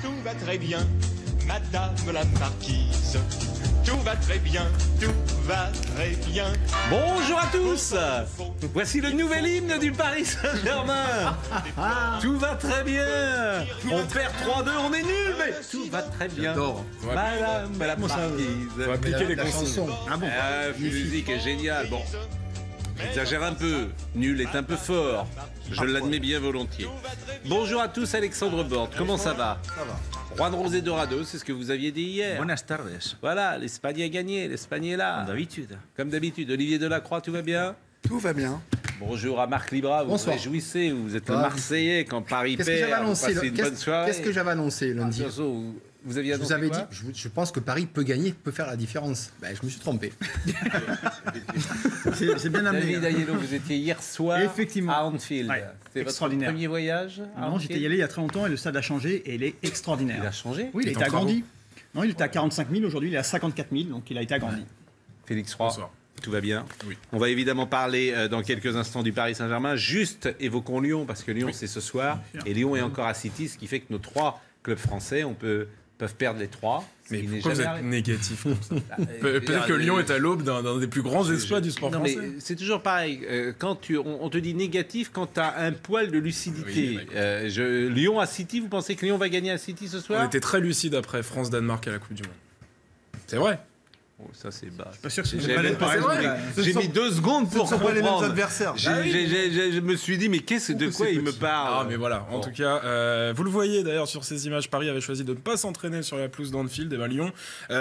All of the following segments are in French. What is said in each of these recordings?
tout va très bien, madame la marquise. Tout va très bien, tout va très bien. Bonjour à tous. Voici le nouvel hymne du Paris Saint-Germain. Tout va très bien. On perd 3-2, on est nul, mais tout va très bien. Madame la marquise. On va appliquer les consignes. Ah bon? Musique est géniale. Bon, j'exagère un peu. Nul est un peu fort. Je l'admets bien volontiers. Bonjour à tous, Alexandre Bordes. Comment ça va? Ça va. Juan José Dorado, c'est ce que vous aviez dit hier. Buenas tardes. Voilà, l'Espagne a gagné, l'Espagne est là. Comme d'habitude. Comme d'habitude. Olivier Delacroix, tout va bien? Tout va bien. Bonjour à Marc Libra, vous vous réjouissez, vous êtes le Marseillais quand Paris perd, vous passez une bonne soirée. Qu'est-ce que j'avais annoncé lundi? Attention, vous aviez annoncé Je vous avais quoi? dit, je pense que Paris peut gagner, peut faire la différence. Ben, je me suis trompé. C'est bien amené. David Ayello, vous étiez hier soir Effectivement. à Anfield. Ouais, C'est votre extraordinaire. premier voyage à Non, Anfield? j'étais y allé il y a très longtemps et le stade a changé et il est extraordinaire. Il a changé? Oui, il a été en travaux. agrandi. Non, il était à 45 000, aujourd'hui il est à 54 000, donc il a été agrandi. Félix Roy, Bonsoir. tout va bien? Oui. On va évidemment parler dans quelques instants du Paris Saint-Germain. Juste évoquons Lyon, parce que Lyon c'est ce soir, et Lyon est encore à City, ce qui fait que nos trois clubs français, peuvent perdre les trois. Mais Ce qui n'est pourquoi vous jamais êtes arrivé. négatif comme ça? Peut-être que Lyon est à l'aube d'un des plus grands exploits du sport Non, mais français. c'est toujours pareil. Quand on te dit négatif quand tu as un poil de lucidité. Oui, Lyon à City, vous pensez que Lyon va gagner à City ce On soir? était très lucide après France-Danemark à la Coupe du Monde. C'est vrai. Oh, ça c'est bas. Pas sûr que c'est J'ai pas les c'est vrai. J'ai mis 2 secondes pour sont pas les mêmes comprendre. adversaires. Je me suis dit, mais de quoi il me parle? Ah mais voilà, en Bon. tout cas, vous le voyez d'ailleurs sur ces images, Paris avait choisi de ne pas s'entraîner sur la pelouse d'Anfield, et ben Lyon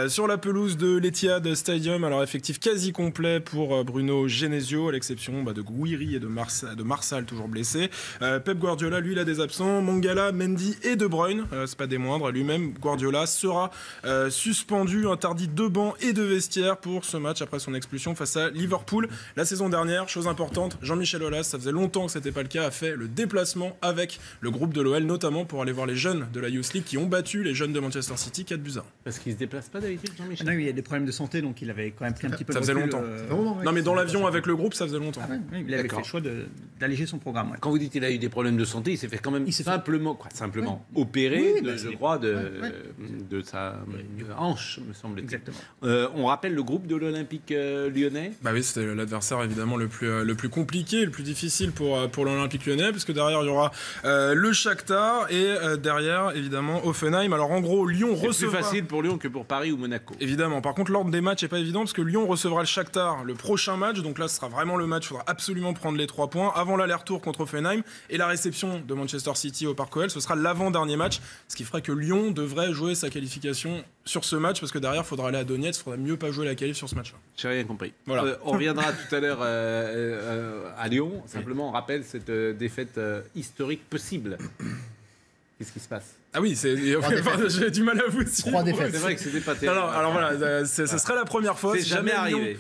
sur la pelouse de l'Etihad Stadium, alors effectif quasi complet pour Bruno Genesio, à l'exception de Gouiri et de Marsal toujours blessé. Pep Guardiola, lui, il a des absents, Mangala, Mendy et De Bruyne, c'est pas des moindres, lui-même, Guardiola, sera suspendu, interdit de banc et de vestiaire pour ce match après son expulsion face à Liverpool. La saison dernière, chose importante, Jean-Michel Aulas, ça faisait longtemps que c'était pas le cas, a fait le déplacement avec le groupe de l'OL, notamment pour aller voir les jeunes de la Youth League qui ont battu les jeunes de Manchester City 4-1. Parce qu'il se déplace pas d'habitude, Jean-Michel. Non, il y a des problèmes de santé, donc il avait quand même pris un petit peu Ça de faisait recul, longtemps. Non mais dans l'avion avec le groupe, ça faisait longtemps. Oui, il avait fait le choix d'alléger son programme. Ouais. Quand vous dites qu'il a eu des problèmes de santé, il s'est fait quand même simplement Oui, opérer, bah, je crois, de sa hanche, me semble-t-il. Exactement. On rappelle le groupe de l'Olympique lyonnais. Bah oui, c'était l'adversaire évidemment le plus compliqué, le plus difficile pour l'Olympique lyonnais, parce que derrière il y aura le Shakhtar et derrière évidemment Hoffenheim. Alors en gros, Lyon C'est recevra... plus facile pour Lyon que pour Paris ou Monaco. Évidemment. Par contre, l'ordre des matchs n'est pas évident parce que Lyon recevra le Shakhtar le prochain match. Donc là, ce sera vraiment le match. Il faudra absolument prendre les 3 points avant l'aller-retour contre Hoffenheim. Et la réception de Manchester City au Parc OL, ce sera l'avant-dernier match. Ce qui ferait que Lyon devrait jouer sa qualification sur ce match parce que derrière, il faudra aller à Donetsk. Il faudra mieux pas jouer la qualif sur ce match-là. J'ai rien compris. Voilà. On reviendra tout à l'heure à Lyon. Simplement, on rappelle cette défaite historique possible. Qu'est-ce qui se passe? Ah oui, j'ai du mal à vous dire. 3 défaites. C'est vrai que c'était pas terrible. Alors voilà, ce serait la première fois. C'est jamais arrivé. Lyon,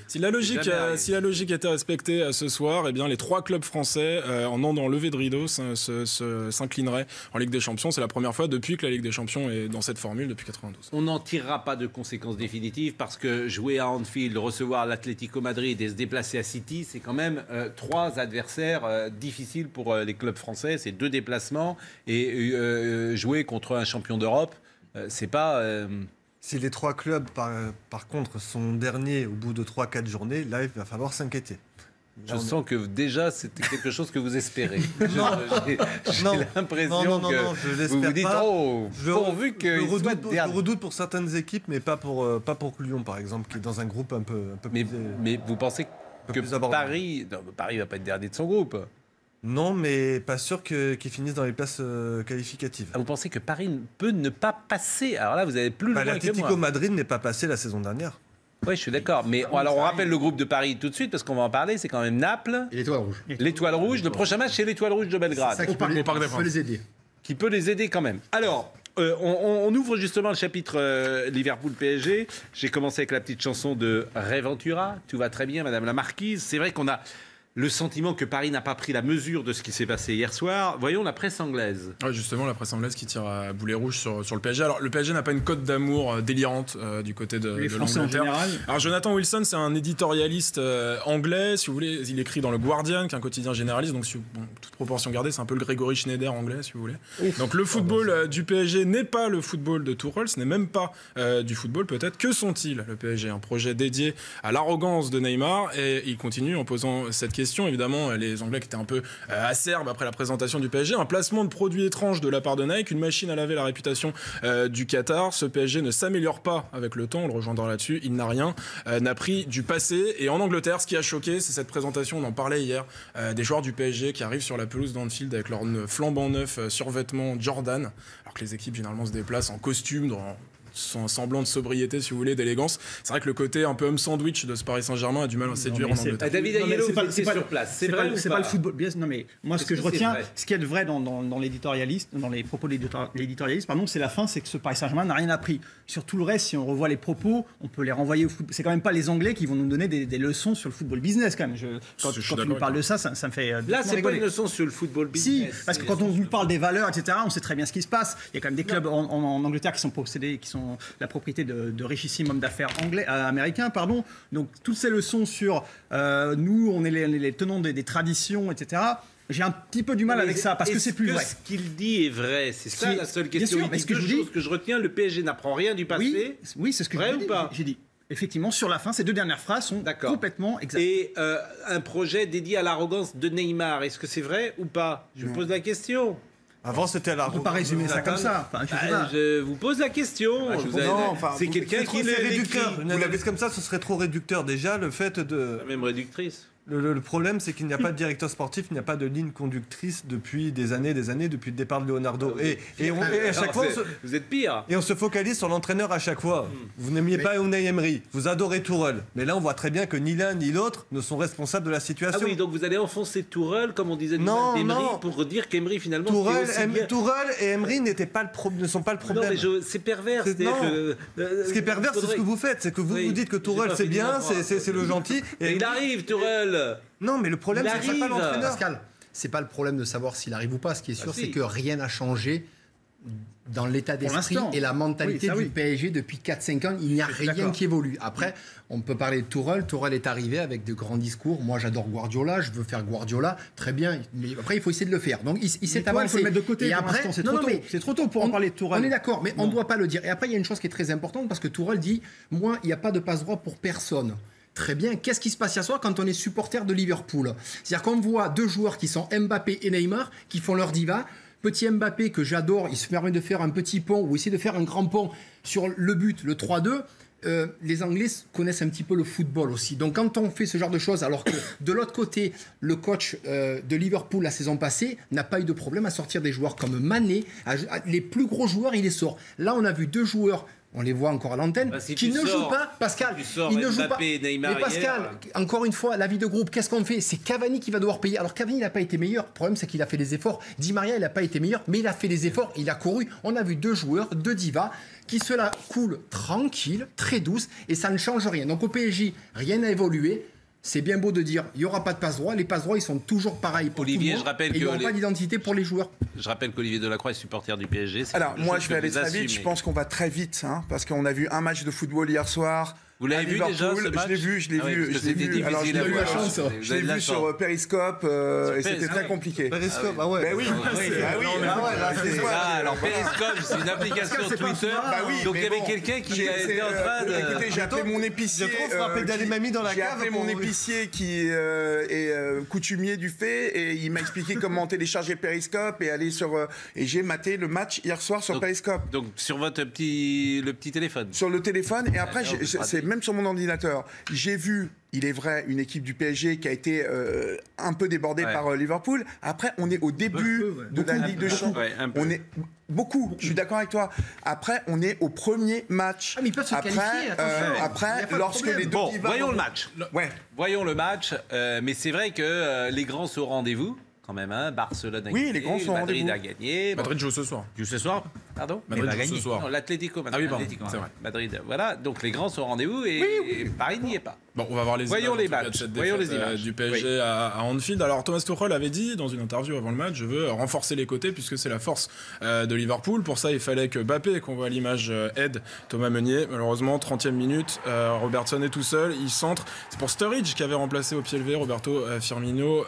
si la logique était respectée ce soir, eh bien les 3 clubs français en lever de rideau s'inclineraient en Ligue des Champions. C'est la première fois depuis que la Ligue des Champions est dans cette formule depuis 92. On n'en tirera pas de conséquences définitives parce que jouer à Anfield, recevoir l'Atlético Madrid et se déplacer à City, c'est quand même 3 adversaires difficiles pour les clubs français. C'est 2 déplacements et jouer contre un champion d'Europe, c'est pas... Si les 3 clubs, par contre, sont derniers au bout de 3-4 journées, là, il va falloir s'inquiéter. Je sens que déjà, c'était quelque chose que vous espérez. Non. J'ai l'impression non, je que l'espère vous vous dites, pas. pourvu qu'il soit je dernier. redoute pour certaines équipes, mais pas pour Lyon, par exemple, qui est dans un groupe un peu Mais plus... vous pensez que plus abordable. Paris va pas être dernier de son groupe? Non, mais pas sûr qu'ils finissent dans les places qualificatives. Vous pensez que Paris peut ne pas passer? Alors là, vous avez plus loin que L'Atlético moi. Madrid n'est pas passé la saison dernière. Oui, je suis d'accord. Mais alors, on rappelle le groupe de Paris tout de suite, parce qu'on va en parler. C'est quand même Naples, Et l'Étoile Rouge. l'Étoile Rouge. Le prochain match, c'est l'Étoile Rouge de Belgrade, Ça qui peut Au Parc des Princes. les aider. qui peut les aider quand même. Alors, on ouvre justement le chapitre Liverpool-PSG. J'ai commencé avec la petite chanson de Ray Ventura. Tout va très bien, Madame la Marquise. C'est vrai qu'on a le sentiment que Paris n'a pas pris la mesure de ce qui s'est passé hier soir. Voyons la presse anglaise. Ouais, justement, la presse anglaise qui tire à boulet rouge sur le PSG. Alors, le PSG n'a pas une cote d'amour délirante du côté de Français en l'Angleterre. général. Alors, Jonathan Wilson, c'est un éditorialiste anglais, si vous voulez. Il écrit dans le Guardian, qui est un quotidien généraliste. Donc, toute proportion gardée, c'est un peu le Grégory Schneider anglais, si vous voulez. Donc, le football du PSG n'est pas le football de Tuchel, ce n'est même pas du football, peut-être. Que sont-ils, le PSG? Un projet dédié à l'arrogance de Neymar. Et il continue en posant cette question, évidemment. Les Anglais qui étaient un peu acerbes après la présentation du PSG, un placement de produits étranges de la part de Nike, une machine à laver la réputation du Qatar. Ce PSG ne s'améliore pas avec le temps, on le rejoindra là-dessus, il n'a rien, n'a pris du passé. Et en Angleterre, ce qui a choqué, c'est cette présentation, on en parlait hier, des joueurs du PSG qui arrivent sur la pelouse d'Anfield avec leur flambant neuf survêtement Jordan, alors que les équipes généralement se déplacent en costume, dans un semblant de sobriété, si vous voulez, d'élégance. C'est vrai que le côté un peu homme sandwich de ce Paris Saint-Germain a du mal à séduire en Angleterre. David Aguero, vous étiez sur place. C'est vrai ou c'est pas le football. Bien, non, mais moi, ce que je retiens, ce qui est vrai dans l'éditorialiste, dans les propos de l'éditorialiste, pardon, c'est la fin, c'est que ce Paris Saint-Germain n'a rien appris. Sur tout le reste, si on revoit les propos, on peut les renvoyer au football. C'est quand même pas les Anglais qui vont nous donner des leçons sur le football business, quand même. Quand tu nous parles de ça, ça me fait. Là, c'est pas une leçon sur le football business. Si, parce que quand on nous parle des valeurs, etc., on sait très bien ce qui se passe. Il y a quand même des clubs en Angleterre qui sont possédés, qui sont la propriété de richissimes hommes d'affaires américains, pardon. Donc toutes ces leçons sur nous, on est les tenants des traditions, etc. J'ai un petit peu du mal avec ça parce que c'est plus vrai. Ce qu'il dit est vrai, c'est ça la seule question. Bien sûr, il dit deux choses que je retiens. Le PSG n'apprend rien du passé. Oui, c'est ce que vrai ou pas? j'ai dit. Effectivement, sur la fin, ces deux dernières phrases sont complètement exactes. Et un projet dédié à l'arrogance de Neymar, est-ce que c'est vrai ou pas? Je vous pose la question. Avant, c'était à la. On ne peut pas résumer ça comme ça. Enfin, je vous pose la question. C'est quelqu'un qui est réducteur. Vous l'avez comme ça, ce serait trop réducteur. Déjà, le fait de. Même réductrice. Le problème, c'est qu'il n'y a pas de directeur sportif, il n'y a pas de ligne conductrice depuis des années, depuis le départ de Leonardo. Et à chaque fois, vous êtes pire. Et on se focalise sur l'entraîneur à chaque fois. Vous n'aimiez pas Unai Emery, vous adorez Tourelle. Mais là, on voit très bien que ni l'un ni l'autre ne sont responsables de la situation. Ah oui, donc vous allez enfoncer Tourelle, comme on disait d'Emery, pour dire qu'Emery finalement. Tourelle et Emery ne sont pas le problème. Non, mais c'est pervers. Ce qui est pervers, c'est ce que vous faites. C'est que vous dites que Tourelle c'est bien, c'est le gentil. Et il arrive, Tourelle. Non, mais le problème, c'est pas l'entraîneur. Pascal, c'est pas le problème de savoir s'il arrive ou pas. Ce qui est sûr, c'est que rien n'a changé dans l'état d'esprit et la mentalité du PSG depuis 4-5 ans. Il n'y a rien qui évolue. Après, on peut parler de Tourelle. Tourelle est arrivé avec de grands discours. Moi, j'adore Guardiola. Je veux faire Guardiola. Très bien. Mais après, il faut essayer de le faire. Donc, il s'est avancé. Il faut le mettre de côté. Et après, c'est trop tôt pour en parler de Tourelle. On est d'accord, mais on ne doit pas le dire. Et après, il y a une chose qui est très importante parce que Tourelle dit moi, il n'y a pas de passe-droit pour personne. Très bien. Qu'est-ce qui se passe hier soir quand on est supporter de Liverpool? C'est-à-dire qu'on voit deux joueurs qui sont Mbappé et Neymar qui font leur diva. Petit Mbappé que j'adore, il se permet de faire un petit pont ou essayer de faire un grand pont sur le but, le 3-2. Les Anglais connaissent un petit peu le football aussi. Donc quand on fait ce genre de choses, alors que de l'autre côté, le coach de Liverpool la saison passée n'a pas eu de problème à sortir des joueurs comme Mané. Les plus gros joueurs, il les sort. Là, on a vu deux joueurs. On les voit encore à l'antenne, qui ne jouent pas. Pascal, ils ne jouent pas. Neymar, mais Pascal, encore une fois, la vie de groupe, qu'est-ce qu'on fait? C'est Cavani qui va devoir payer. Alors Cavani, il n'a pas été meilleur. Le problème, c'est qu'il a fait des efforts. Di Maria, il n'a pas été meilleur, mais il a fait des efforts. Il a couru. On a vu deux joueurs, deux divas, qui se la coulent tranquille, très douce, et ça ne change rien. Donc au PSG, rien n'a évolué. C'est bien beau de dire il n'y aura pas de passe-droit. Les passe-droits, ils sont toujours pareils pour Olivier, tout le monde. Je rappelle et il n'y aura pas d'identité pour les joueurs. Je rappelle qu'Olivier Delacroix est supporter du PSG. Alors, moi, je vais aller très vite. Je pense qu'on va très vite, parce qu'on a vu un match de football hier soir. Vous l'avez vu déjà, ce match? Je l'ai vu. Alors, je l'ai vu sur Periscope et c'était très compliqué. Periscope, ah ouais. Ben oui. Alors Periscope, c'est une application Twitter. Donc il y avait quelqu'un qui était en train de. Écoutez, j'ai appelé mon épicier. J'ai trop frappé d'aller mamie dans la cave. J'ai appelé mon épicier qui est coutumier du fait et il m'a expliqué comment télécharger Periscope et aller sur. Et j'ai maté le match hier soir sur Periscope. Donc sur le petit téléphone. Sur le téléphone et après c'est même sur mon ordinateur. J'ai vu, il est vrai, une équipe du PSG qui a été un peu débordée par Liverpool. Après, on est au début de la Ligue des Champions. On est beaucoup. Je suis d'accord avec toi. Après, on est au premier match. Mais ils peuvent se qualifier. Après, lorsque les deux voyons le match. Voyons le match. Mais c'est vrai que les grands sont au rendez-vous. quand même. Hein. Barcelone a Oui, gagné, les grands sont au Madrid rendez-vous. a gagné. Madrid joue ce soir. Joue ce soir, pardon. Madrid va joue ce gagner. soir. Non, l'Atlético Madrid. Ah oui, pardon, Atlético, c'est vrai. Madrid, voilà. Donc les grands sont au rendez-vous et Paris n'y est pas. Bon, on va voir les Voyons images, les en tout cas, matchs. de cette Voyons défaite, les images. du PSG à Anfield. Alors Thomas Tuchel avait dit dans une interview avant le match, je veux renforcer les côtés puisque c'est la force de Liverpool. Pour ça, il fallait que Mbappé, qu'on voit à l'image, aide Thomas Meunier. Malheureusement, 30e minute, Robertson est tout seul, il centre. C'est pour Sturridge qui avait remplacé au pied levé Roberto Firmino.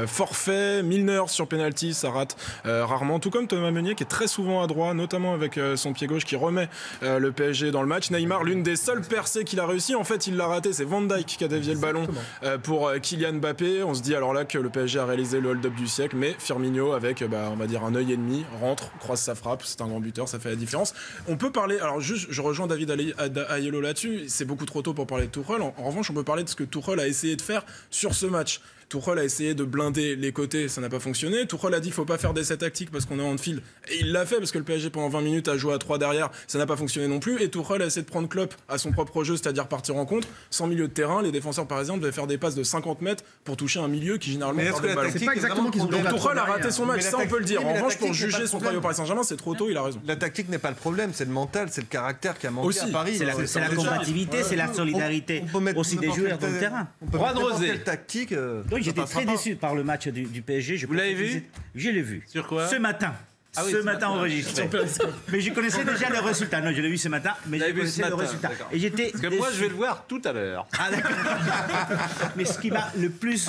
Forfait, Milner sur penalty, ça rate rarement. Tout comme Thomas Meunier qui est très souvent à droite, notamment avec son pied gauche qui remet le PSG dans le match. Neymar, l'une des seules percées qu'il a réussi, en fait, il l'a raté. C'est Van Dijk qui a dévié le ballon pour Kylian Mbappé. On se dit alors là que le PSG a réalisé le hold-up du siècle, mais Firmino avec on va dire un œil et demi rentre, croise sa frappe, c'est un grand buteur, ça fait la différence. On peut parler, alors juste je rejoins David Ayello là-dessus, c'est beaucoup trop tôt pour parler de Tuchel. En revanche, on peut parler de ce que Tuchel a essayé de faire sur ce match. Tuchel a essayé de blinder les côtés, ça n'a pas fonctionné. Tuchel a dit faut pas faire d'essais tactiques parce qu'on est en Anfield. Et il l'a fait parce que le PSG pendant 20 minutes a joué à 3 derrière, ça n'a pas fonctionné non plus. Et Tuchel a essayé de prendre Klopp à son propre jeu, c'est-à-dire partir en contre. Sans milieu de terrain, les défenseurs parisiens devaient faire des passes de 50 mètres pour toucher un milieu qui généralement perd le ballon. C'est pas exactement qu'ils ont Donc Tuchel a raté son match, Mais ça on peut le dire. mais En la revanche, pour tactique n'est pas juger le son problème. travail au Paris Saint-Germain, c'est trop tôt, il a raison. La tactique n'est pas le problème, c'est le mental, c'est le caractère qui a manqué Aussi. à Paris. C'est la combativité, c'est la solidarité On peut mettre aussi des n'importe joueurs quelle- dans le terrain. On peut Juan mettre n'importe Rosé. quelle tactique. Donc j'étais ça très passera pas. déçu par le match du PSG. Vous l'avez vu ? Je l'ai vu. Sur quoi ? Ce matin. Ah oui, ce ce matin matin. enregistré. Mais je connaissais déjà le résultat. Non, je l'ai vu ce matin, mais je Vous l'avez vu connaissais ce le matin, résultat. d'accord. Et j'étais Parce que moi, déçu. je vais le voir tout à l'heure. Ah, d'accord. Mais ce qui m'a le plus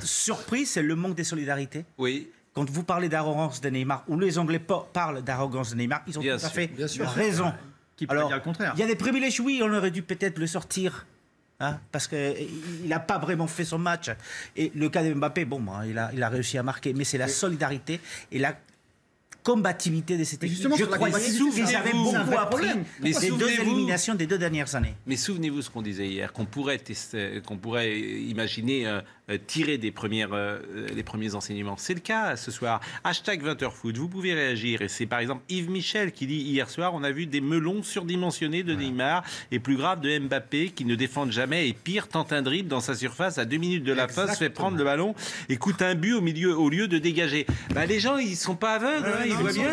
surpris, c'est le manque de solidarité. Oui. Quand vous parlez d'arrogance de Neymar, ou les Anglais parlent d'arrogance de Neymar, ils ont Bien tout à sûr, fait bien sûr. raison. Qui pourrait dire le contraire. Il y a des privilèges, oui, on aurait dû peut-être le sortir. Hein, parce qu'il n'a pas vraiment fait son match. Et le cas de Mbappé, bon, il a réussi à marquer. Mais c'est la solidarité et la combativité de cette équipe. justement, Je sur la croyais combativité, qu'ils avaient c'est un beaucoup vrai appris problème. Mais des deux souvenez-vous- éliminations des 2 dernières années. Mais souvenez-vous ce qu'on disait hier, qu'on pourrait imaginer tirer des les premiers enseignements. C'est le cas ce soir. Hashtag 20h foot, vous pouvez réagir. Et c'est par exemple Yves Michel qui dit hier soir, on a vu des melons surdimensionnés de Neymar et plus grave de Mbappé qui ne défendent jamais et pire, tente un dribble dans sa surface à 2 minutes de la fin, se fait prendre le ballon et coûte un but au lieu de dégager. Bah, les gens, ils sont pas aveugles, hein, ils voient bien.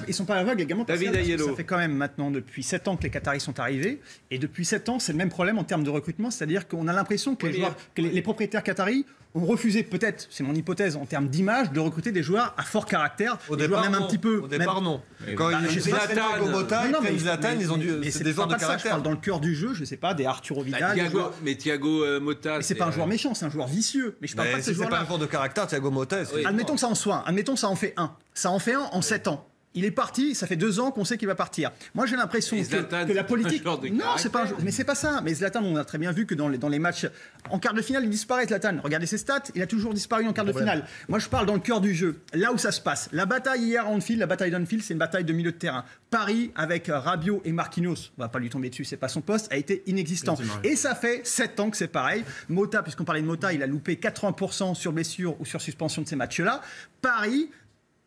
Ils sont pas aveugles également. David parce que Ayello. ça fait quand même maintenant depuis 7 ans que les Qataris sont arrivés. Et depuis 7 ans, c'est le même problème en termes de recrutement. C'est-à-dire qu'on a l'impression que, les propriétaires qataris ont refusé, peut-être, c'est mon hypothèse, en termes d'image, de recruter des joueurs à fort caractère. Au des départ, joueurs même un petit peu. Au départ, non. Quand Bah, ils je sais pas, Zlatan, Gomota, ils prennent Zlatan, ils ont dû. mais C'est des joueurs de pas ça, je caractère. parle dans le cœur du jeu, je sais pas, des Arturo Vidal. des joueurs- Thiago Motta. Mais c'est pas un joueur méchant, c'est un joueur vicieux. Mais je parle pas Mais de ces si c'est pas un joueurs-là. joueur de caractère, Thiago Motta. Admettons que ça en soit un. Admettons que ça en fait un. Ça en fait un en 7 ans. Il est parti, ça fait 2 ans qu'on sait qu'il va partir. Moi, j'ai l'impression Et Zlatan, que la c'est politique. un joueur de Non, c'est pas un caractère. mais c'est pas ça. Mais Zlatan, on a très bien vu que dans les matchs. En quart de finale, il disparaît, Zlatan. Regardez ses stats, il a toujours disparu en quart de finale. Moi, je parle dans le cœur du jeu. Là où ça se passe. La bataille hier à Anfield, la bataille d'Anfield, c'est une bataille de milieu de terrain. Paris, avec Rabiot et Marquinhos, on va pas lui tomber dessus, c'est pas son poste, a été inexistant. Et ça fait 7 ans que c'est pareil. Mota, puisqu'on parlait de Mota, il a loupé 80% sur blessure ou sur suspension de ces matchs-là. Paris,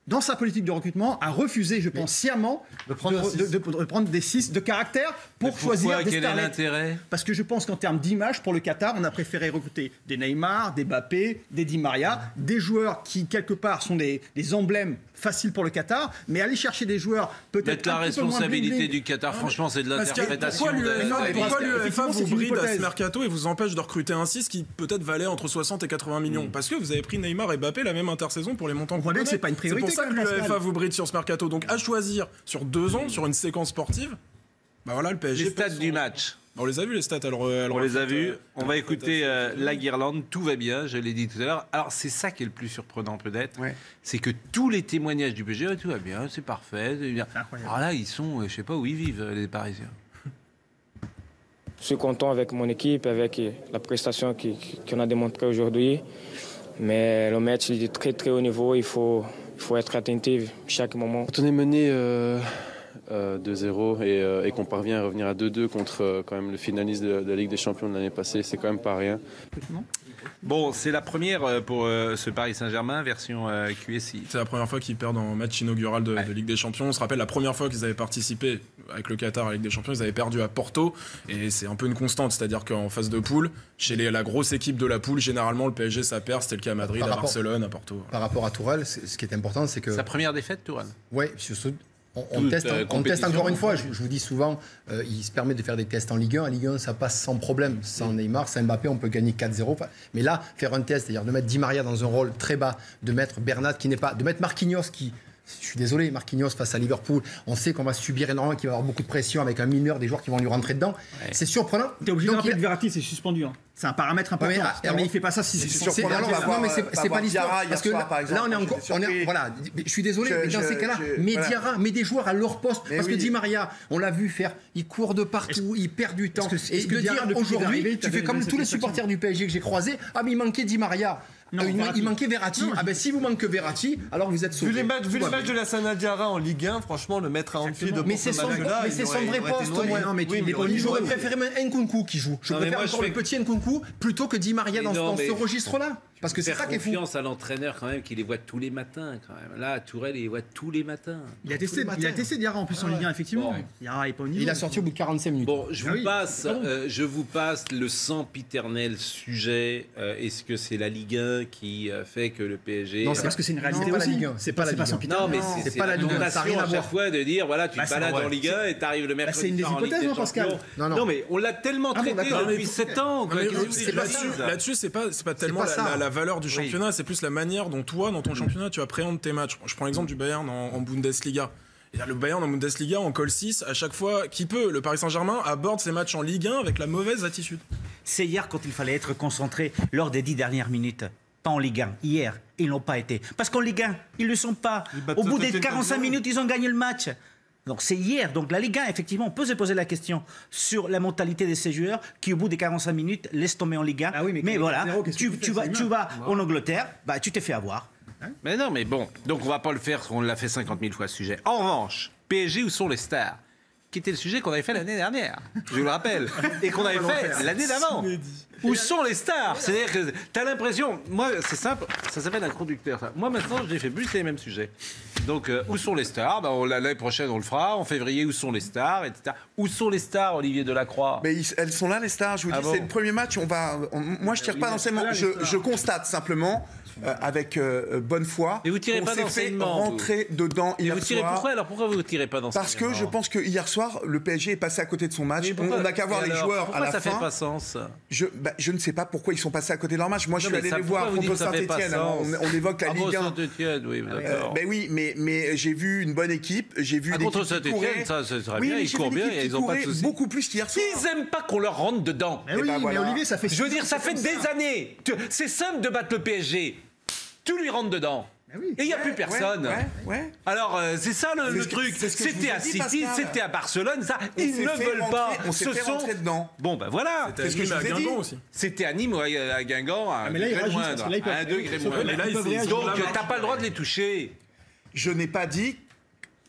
dans sa politique de recrutement, a refusé, je pense sciemment, de prendre des 6 de caractère pour choisir des Quel est starlets. l'intérêt ? Parce que je pense qu'en termes d'image, pour le Qatar, on a préféré recruter des Neymar, des Mbappé, des Di Maria, des joueurs qui, quelque part, sont des emblèmes faciles pour le Qatar, mais aller chercher des joueurs peut-être Mettre la un petit peu moins responsabilité bling-bling. du Qatar, franchement, c'est de Parce que l'interprétation. pourquoi l'UEFA Effectivement, c'est vous une bride à ce hypothèse. mercato et vous empêche de recruter un 6 qui peut-être valait entre 60 et 80 millions Parce que vous avez pris Neymar et Mbappé la même intersaison pour les montants. On voit bien que c'est pas une priorité, C'est pour ça quand que même, l'UEFA Pascal. vous bride sur ce mercato. Donc à choisir sur 2 ans, sur une séquence sportive, bah voilà, le PSG. Les stats du match. On les a vus les stats. On les a vus. On va écouter la Guirlande. Tout va bien, je l'ai dit tout à l'heure. Alors, c'est ça qui est le plus surprenant, peut-être. Ouais. C'est que tous les témoignages du PSG, tout va bien, c'est parfait. C'est bien. Incroyable. Alors là, ils sont, je sais pas où ils vivent, les Parisiens. Je suis content avec mon équipe, avec la prestation qu'on a démontrée aujourd'hui. Mais le match est de très très haut niveau, il faut être attentif chaque moment. Quand on est mené 2-0 et qu'on parvient à revenir à 2-2 contre quand même le finaliste de la Ligue des Champions de l'année passée, c'est quand même pas rien. Bon, c'est la première pour ce Paris Saint-Germain version QSI. C'est la première fois qu'ils perdent en match inaugural de Ligue des Champions. On se rappelle la première fois qu'ils avaient participé avec le Qatar à la Ligue des Champions, ils avaient perdu à Porto et c'est un peu une constante, c'est-à-dire qu'en phase de poule, chez la grosse équipe de la poule, généralement le PSG ça perd, c'était le cas à Madrid, à Barcelone, à Porto. Par rapport à Tourelle, ce qui est important, c'est que... Sa première défaite, Tourelle. Ouais, on teste encore une fois. Je vous dis souvent, il se permet de faire des tests en Ligue 1. En Ligue 1, ça passe sans problème. Sans Neymar, sans Mbappé, on peut gagner 4-0. Mais là, faire un test, c'est-à-dire de mettre Di Maria dans un rôle très bas, de mettre Bernat qui n'est pas... de mettre Marquinhos qui... Je suis désolé, Marquinhos face à Liverpool, on sait qu'on va subir énormément, qu'il va y avoir beaucoup de pression avec un mineur, des joueurs qui vont lui rentrer dedans. Ouais. C'est surprenant. T'es obligé de rappeler que Verratti c'est suspendu. Hein. C'est un paramètre important. Mais il fait pas ça si c'est surprenant. Non, mais c'est pas l'histoire. Parce que là, on est encore. Voilà, je suis désolé, mais dans ces cas-là, Diarra, mets des joueurs à leur poste. Parce que Di Maria, on l'a vu faire, il court de partout, il perd du temps. Et de dire aujourd'hui, tu fais comme tous les supporters du PSG que j'ai croisés, ah mais il manquait Di Maria. Non, il manquait Verratti. Ah ben si vous manquez Verratti, alors vous êtes sauvé. Vu les matchs de la Sana Diarra en Ligue 1, franchement, le mettre à Anfield de mais c'est son vrai poste au moins. J'aurais préféré Nkunku qui joue. Je préfère encore le petit Nkunku plutôt que Di Maria dans ce registre-là. Parce que c'est ça qui est fou. Confiance à l'entraîneur quand même, qui les voit tous les matins quand même. Là, Tourelle, il les voit tous les matins. Il a testé Diarra en plus en Ligue 1, effectivement. Diarra est pas au niveau. Il a sorti au bout de 45 minutes. Bon, je vous passe le sempiternel sujet. Est-ce que c'est la Ligue 1 qui fait que le PSG... Non, c'est parce que c'est une réalité aussi. C'est pas la Ligue 1. Non, mais c'est pas la Ligue 1. Ça n'a rien à voir. Fois de dire, voilà, tu te balades en Ligue 1 et t'arrives le mercredi. C'est une des hypothèses, Pascal. Non, mais on l'a tellement traité depuis 7 ans. Là-dessus, c'est pas tellement la valeur du championnat. C'est plus la manière dont toi, dans ton championnat, tu appréhendes tes matchs. Je prends l'exemple du Bayern en Bundesliga. Et le Bayern en Bundesliga, en colle 6, à chaque fois qu'il peut, le Paris Saint-Germain aborde ses matchs en Ligue 1 avec la mauvaise attitude. C'est hier quand il fallait être concentré lors des 10 dernières minutes. Pas en Ligue 1. Hier, ils n'ont pas été. Parce qu'en Ligue 1, ils ne le sont pas. Au bout des 45 minutes, ils ont gagné le match. Donc c'est hier. Donc la Ligue 1, effectivement, on peut se poser la question sur la mentalité de ces joueurs qui, au bout des 45 minutes, laissent tomber en Ligue 1. Ah oui, mais voilà, tu vas en Angleterre, bah, tu t'es fait avoir. Mais non, mais bon. Donc on va pas le faire, on l'a fait 50 000 fois ce sujet. En revanche, PSG, où sont les stars ? Qui était le sujet qu'on avait fait l'année dernière, je vous le rappelle, et qu'on avait fait l'année d'avant. Où sont les stars ? C'est-à-dire que tu as l'impression, moi c'est simple, ça s'appelle un conducteur. Ça. Moi maintenant je l'ai fait plus, c'est les mêmes sujets. Donc où sont les stars ? L'année prochaine on le fera, en février où sont les stars, etc. Où sont les stars, Olivier Delacroix ? Mais elles sont là les stars, je vous dis, c'est le premier match, moi je tire pas d'enseignement, je constate simplement... avec bonne foi. Et vous tirez pas d'enseignement. Rentrer dedans hier soir. Pourquoi vous tirez pas d'enseignement ? Parce que je pense que hier soir, le PSG est passé à côté de son match. On n'a qu'à voir les joueurs à la fin. Ça fait pas sens. Je ne sais pas pourquoi ils sont passés à côté de leur match. Moi, je suis allé les voir contre Saint-Etienne. On évoque la Ligue 1. Saint-Etienne, oui, d'accord. Mais j'ai vu une bonne équipe. J'ai vu contre Saint-Etienne, ça serait bien. Ils courent bien et ils n'ont pas de soucis. Beaucoup plus qu'hier soir. Ils n'aiment pas qu'on leur rentre dedans. Mais Olivier, ça fait. Je veux dire, ça fait des années. C'est simple de battre le PSG. Tout lui rentre dedans. Et il n'y a plus personne. Alors, c'est ça le truc. C'était à City, c'était à Barcelone, ça. Ils ne veulent pas. On s'est fait rentrer dedans. Bon, ben voilà. C'est ce que je vous ai dit. C'était à Nîmes ou à Guingamp, à un degré moindre. À un degré moindre. Donc, tu n'as pas le droit de les toucher. Je n'ai pas dit.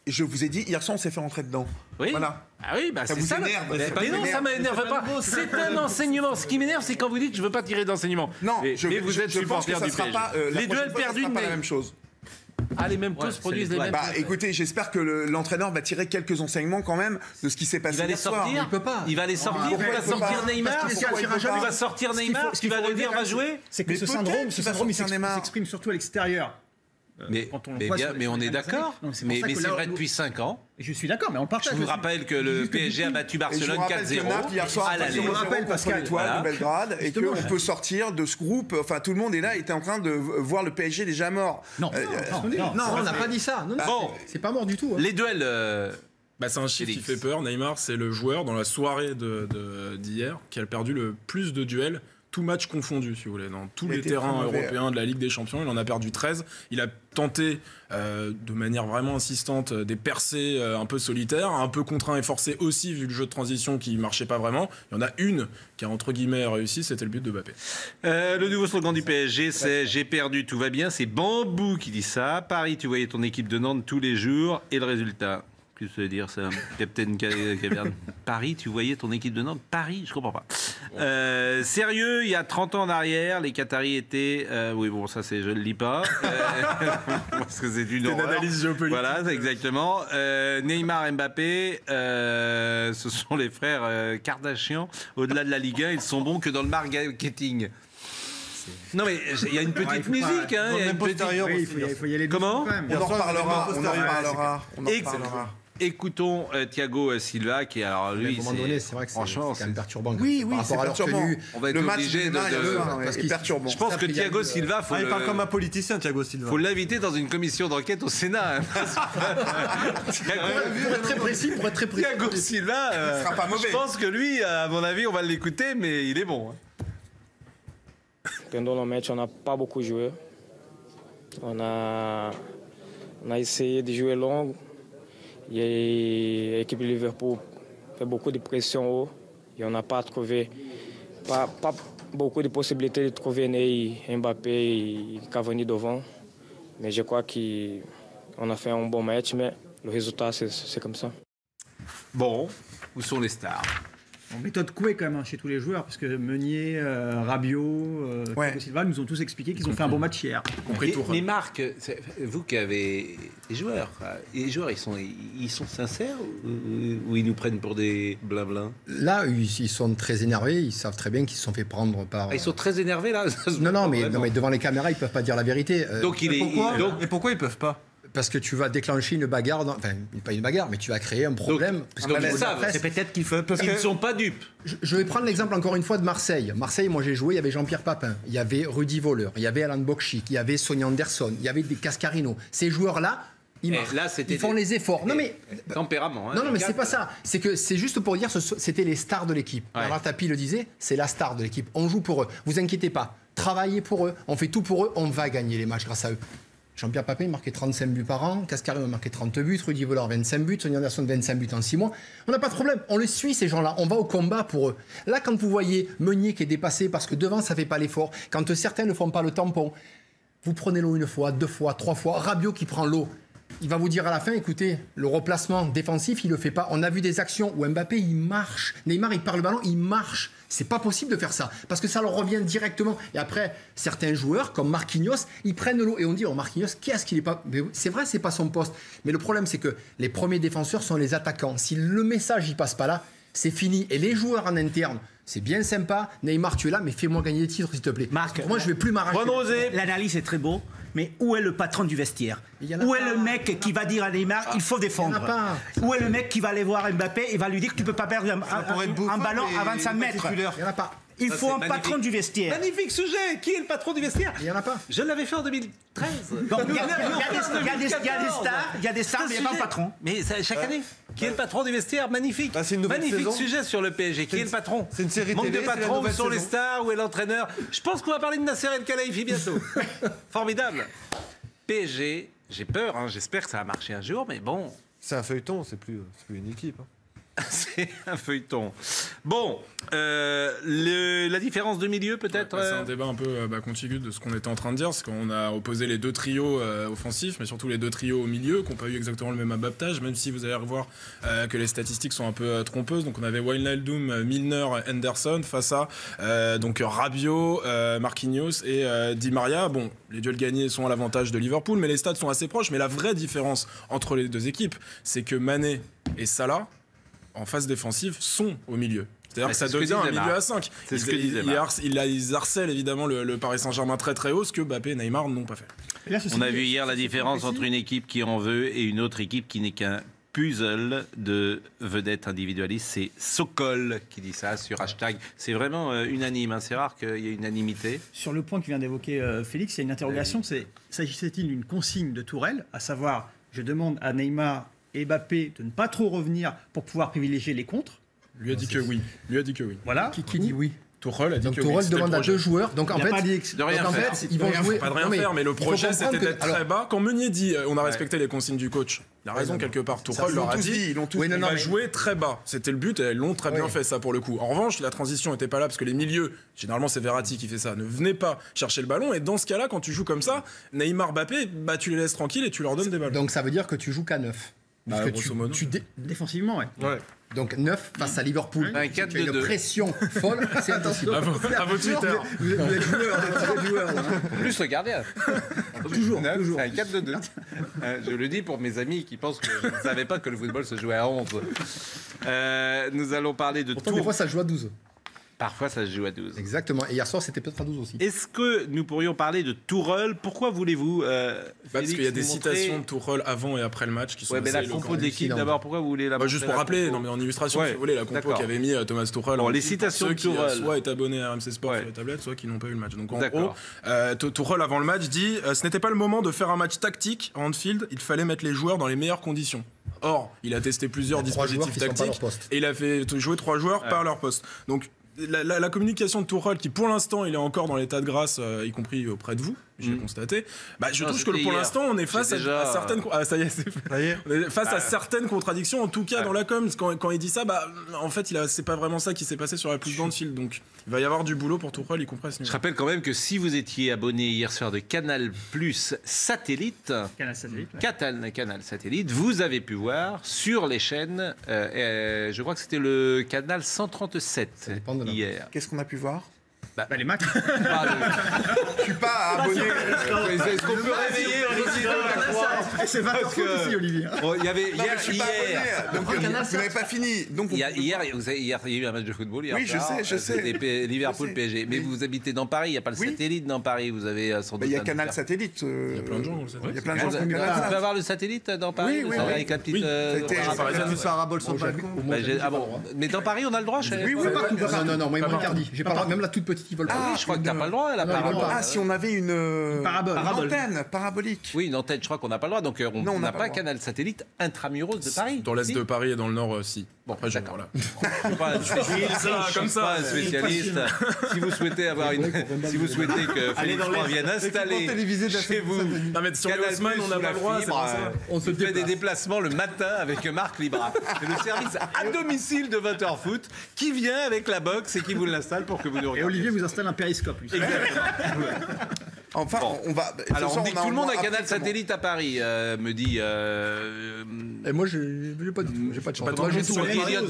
Je vous ai dit, hier soir, on s'est fait rentrer dedans. Oui. Voilà. Ah oui, bah ça c'est vous ça. Énerve, mais non, ça m'énerve pas. C'est un enseignement. Ce qui m'énerve, c'est quand vous dites je veux pas tirer d'enseignement. Non, mais vous êtes supporter du PSG. Les duels perdus, pas la même chose. Ah, les mêmes causes produisent les mêmes. Bah écoutez, j'espère que l'entraîneur va tirer quelques enseignements quand même de ce qui s'est passé hier soir. Il peut pas. Il va les sortir. Il va sortir Neymar. Il va sortir Neymar. Qui va dire va jouer. C'est que ce syndrome, il s'exprime surtout à l'extérieur. Mais on est d'accord. Mais c'est vrai depuis 5 ans. Je suis d'accord, mais on partage. Je vous rappelle que le PSG a battu Barcelone 4-0 à l'aller. Je vous rappelle, Pascal, de Belgrade, et qu'on peut sortir de ce groupe. Enfin, tout le monde est là, était en train de voir le PSG déjà mort. Non, on n'a pas dit ça. Bon, c'est pas mort du tout. Les duels. C'est un chiffre qui fait peur. Neymar, c'est le joueur dans la soirée d'hier qui a perdu le plus de duels. Tout match confondu, si vous voulez, dans tous les terrains européens de la Ligue des Champions. Il en a perdu 13. Il a tenté de manière vraiment insistante des percées un peu solitaires, un peu contraint et forcé aussi, vu le jeu de transition qui ne marchait pas vraiment. Il y en a une qui a, entre guillemets, réussi, c'était le but de Mbappé. Le nouveau slogan du PSG, c'est « J'ai perdu, tout va bien ». C'est Bambou qui dit ça. Paris, tu voyais ton équipe de Nantes tous les jours. Et le résultat ? que ça veut dire, c'est un capitaine caverne. Paris, tu voyais ton équipe de Nantes? Paris, je comprends pas. Sérieux, il y a 30 ans en arrière, les Qataris étaient... oui, bon, ça, je ne le lis pas. Parce que c'est une horreur. analyse géopolitique. Voilà, exactement. Neymar, Mbappé, ce sont les frères Kardashian. Au-delà de la Ligue 1, ils sont bons que dans le marketing. Non mais il y a une petite musique, hein. Il y a une petite... Oui, il faut y aller. Comment? On en reparlera. Écoutons Thiago Silva qui, alors lui, à un moment donné, c'est vrai que c'est quand même perturbant. Oui, par rapport à leur tenue. On va être Le match obligé est perturbant. Je pense que Thiago Silva, Il parle comme un politicien, Thiago Silva. faut l'inviter dans une commission d'enquête au Sénat. Hein. Pour être très précis, Thiago Silva, sera pas mauvais. je pense que lui, à mon avis, on va l'écouter, mais il est bon. Hein. Pendant le match, on n'a pas beaucoup joué. On a essayé de jouer long. Et l'équipe de Liverpool fait beaucoup de pression haut. Et on n'a pas trouvé, pas beaucoup de possibilités de trouver Ney, Mbappé et Cavani devant. Mais je crois qu'on a fait un bon match, mais le résultat, c'est comme ça. Bon, où sont les stars? Méthode Coué quand même hein, chez tous les joueurs, parce que Meunier, Rabiot, Thiago Silva nous ont tous expliqué qu'ils ont fait un bon match hier. Mais Marc, vous qui avez les joueurs, ils sont sincères ou ils nous prennent pour des blabla? Là, ils sont très énervés, ils savent très bien qu'ils se sont fait prendre par... Ils sont très énervés là? Non, mais devant les caméras, ils peuvent pas dire la vérité. Donc pourquoi ils peuvent pas? Parce que tu vas déclencher une bagarre, enfin pas une bagarre, mais tu vas créer un problème. Donc ils savent, C'est peut-être qu'ils ne sont pas dupes. Je vais prendre l'exemple encore une fois de Marseille. Marseille, moi j'ai joué, il y avait Jean-Pierre Papin, il y avait Rudy Volleur, il y avait Alan Bokchik, il y avait Sonny Anderson, il y avait des Cascarino. Ces joueurs-là, ils font les efforts. Non mais tempérament. Hein, non mais c'est pas ça. C'est que c'est juste pour dire c'était les stars de l'équipe. Ouais. Alors Tapi le disait, c'est la star de l'équipe. On joue pour eux. Vous inquiétez pas. Travaillez pour eux. On fait tout pour eux. On va gagner les matchs grâce à eux. Jean-Pierre Papin marquait 35 buts par an, Cascarino marquait 30 buts, Rudy Volleur 25 buts, Sonny Anderson 25 buts en 6 mois. On n'a pas de problème, on les suit ces gens-là, on va au combat pour eux. Là, quand vous voyez Meunier qui est dépassé parce que devant ça ne fait pas l'effort, quand certains ne font pas le tampon, vous prenez l'eau une fois, 2 fois, 3 fois, Rabiot qui prend l'eau, il va vous dire à la fin, écoutez, le replacement défensif, il ne le fait pas. On a vu des actions où Mbappé, il marche, Neymar, il part le ballon, il marche. C'est pas possible de faire ça, parce que ça leur revient directement. Et après, certains joueurs, comme Marquinhos, ils prennent l'eau et on dit, oh Marquinhos, qu'est-ce qu'il est pas... Mais c'est vrai, c'est pas son poste. Mais le problème, c'est que les premiers défenseurs sont les attaquants. Si le message, il passe pas là, c'est fini. Et les joueurs en interne, c'est bien sympa. Neymar, tu es là, mais fais-moi gagner des titres, s'il te plaît. Marc, moi, je vais plus m'arracher. L'analyse est très beau. Mais où est le patron du vestiaire? Où est le mec qui va dire à Neymar, il faut défendre? Où est le mec qui va aller voir Mbappé et va lui dire que tu peux pas perdre un ballon à 25 mètres? Il n'y en a pas. Il faut un patron du vestiaire. Magnifique sujet. Qui est le patron du vestiaire? Il n'y en a pas. Je l'avais fait en 2013. Il y a des stars, mais il n'y a pas un patron. Mais chaque année. Qui est le patron du vestiaire? Magnifique. C'est une nouvelle magnifique saison. sujet sur le PSG. Qui est le patron? C'est une série Manque télé, de patrons, où sont les saison. stars, où est l'entraîneur? Je pense qu'on va parler de Nasser El Khelaifi bientôt. Formidable. PSG, j'ai peur, hein, j'espère que ça va marcher un jour, mais bon. C'est un feuilleton, c'est plus une équipe. Hein. C'est un feuilleton. Bon, la différence de milieu peut-être C'est un débat un peu contigu de ce qu'on était en train de dire, parce qu'on a opposé les deux trios offensifs, mais surtout les deux trios au milieu, qui n'ont pas eu exactement le même abattage, même si vous allez revoir que les statistiques sont un peu trompeuses. Donc on avait Wijnaldum, Milner, Henderson face à donc Rabiot, Marquinhos et Di Maria. Bon, les duels gagnés sont à l'avantage de Liverpool, mais les stats sont assez proches. Mais la vraie différence entre les deux équipes, c'est que Mané et Salah, en phase défensive, sont au milieu. C'est-à-dire que ça devient un milieu à 5. C'est ce que disait Marc. Ils harcèlent évidemment le Paris Saint-Germain très très haut, ce que Mbappé et Neymar n'ont pas fait. Là, on a vu hier la différence entre une équipe qui en veut et une autre équipe qui n'est qu'un puzzle de vedettes individualistes. C'est Sokol qui dit ça sur hashtag. C'est vraiment unanime, hein. C'est rare qu'il y ait unanimité. Sur le point que vient d'évoquer Félix, il y a une interrogation, c'est s'agissait-il d'une consigne de Tourelle, à savoir, je demande à Neymar et Mbappé de ne pas trop revenir pour pouvoir privilégier les contres. Lui a dit que oui. Voilà. Qui dit oui? Tourelle a dit donc que Tourelle demande à deux joueurs. Donc en fait, ils vont jouer. Pas de rien faire, mais le projet c'était d'être très bas. Quand Meunier dit on a respecté les consignes du coach, il a raison quelque part. Tourelle leur a dit on va jouer très bas. C'était le but et ils l'ont très bien fait ça pour le coup. En revanche, la transition n'était pas là parce que les milieux, généralement c'est Verratti qui fait ça, ne venaient pas chercher le ballon. Et dans ce cas-là, quand tu joues comme ça, Neymar, Mbappé, tu les laisses tranquilles et tu leur donnes des ballons. Donc ça veut dire que tu joues qu'à 9. Bah, Parce que Défensivement, ouais. Donc 9 face à Liverpool. Un Tu as 4-2-2. une pression folle. C'est impossible. À vos Twitter. Vous êtes joueurs. Là. Plus le gardien. Toujours. C'est un 4-2-2. Je le dis pour mes amis qui pensent que je ne savais pas que le football se jouait à 11. Nous allons parler de Pourtant, des fois, ça joue à 12. Parfois, ça se joue à 12. Exactement. Et hier soir, c'était peut-être à 12 aussi. Est-ce que nous pourrions parler de Tourelle? Pourquoi voulez-vous Parce qu'il y a des citations de Tourelle avant et après le match qui sont mais la assez compo éloquentes. d'équipe, d'abord, pourquoi vous voulez la Juste pour rappeler, non mais en illustration, si vous voulez, la compo qu'avait mis Thomas Tuchel. Bon, les citations de Tourelle. Tourelle. Soit est abonné à RMC Sport sur les tablettes, soit qui n'ont pas eu le match. Donc en D'accord. gros, Tuchel avant le match dit ce n'était pas le moment de faire un match tactique à Anfield, il fallait mettre les joueurs dans les meilleures conditions. Or, il a testé plusieurs dispositifs tactiques et il a fait jouer 3 joueurs par leur poste. Donc la communication de Tuchel, qui pour l'instant il est encore dans l'état de grâce, y compris auprès de vous, j'ai constaté. Je trouve que pour l'instant on est face à certaines. Ça y est, c'est fait. On est face à certaines contradictions, en tout cas dans la com. Quand il dit ça, en fait, c'est pas vraiment ça qui s'est passé sur la plus d'Anfield. Donc il va y avoir du boulot pour Tuchel, y compris à ce niveau. Je rappelle quand même que si vous étiez abonné hier soir de Canal Plus Satellite, Canal Satellite, vous avez pu voir sur les chaînes, je crois que c'était le canal 137 hier. Qu'est-ce qu'on a pu voir? Les matchs. Je suis pas abonné. Est-ce qu'on peut réveiller C'est 20 heures ici, Olivier. Il y avait Non, je suis pas abonné. Donc, vous n'avez pas fini. Donc, hier, il y a eu un match de football. Hier oui, je sais. C'était Liverpool PSG. Mais vous habitez dans Paris, il n'y a pas le satellite dans Paris. Vous avez sans doute. Il y a Canal Satellite. Il y a plein de gens dans le satellite. Il y a plein de gens. Tu peux avoir le satellite dans Paris? Oui. Avec la petite. parabole sur le balcon. Mais dans Paris, on a le droit. Oui. Non, moi, il m'a interdit. J'ai pas même la toute petite qui vole pas. Je crois que t'as pas le droit. Ah, si on avait une antenne parabolique. Oui, une antenne, je crois qu'on n'a pas le droit. Donc on n'a pas Canal Satellite intramuros de Paris. Dans l'est de Paris et dans le nord, si. Bon, après, d'accord. Voilà. Je suis pas un spécialiste. Si vous souhaitez avoir si vous souhaitez que Félix Roy vienne installer chez vous, non mais sur les Haussmann, on n'a pas le droit. On se fait des déplacements le matin avec Marc Libra. C'est le service à domicile de 20h foot qui vient avec la box et qui vous l'installe pour que vous nous regardiez. Et Olivier vous installe un périscope. Lui. Enfin, on va. Alors on dit que tout le monde a Canal Satellite à Paris, me dit. Et moi, j'ai pas du tout. J'ai pas de chance. Moi, j'ai tout.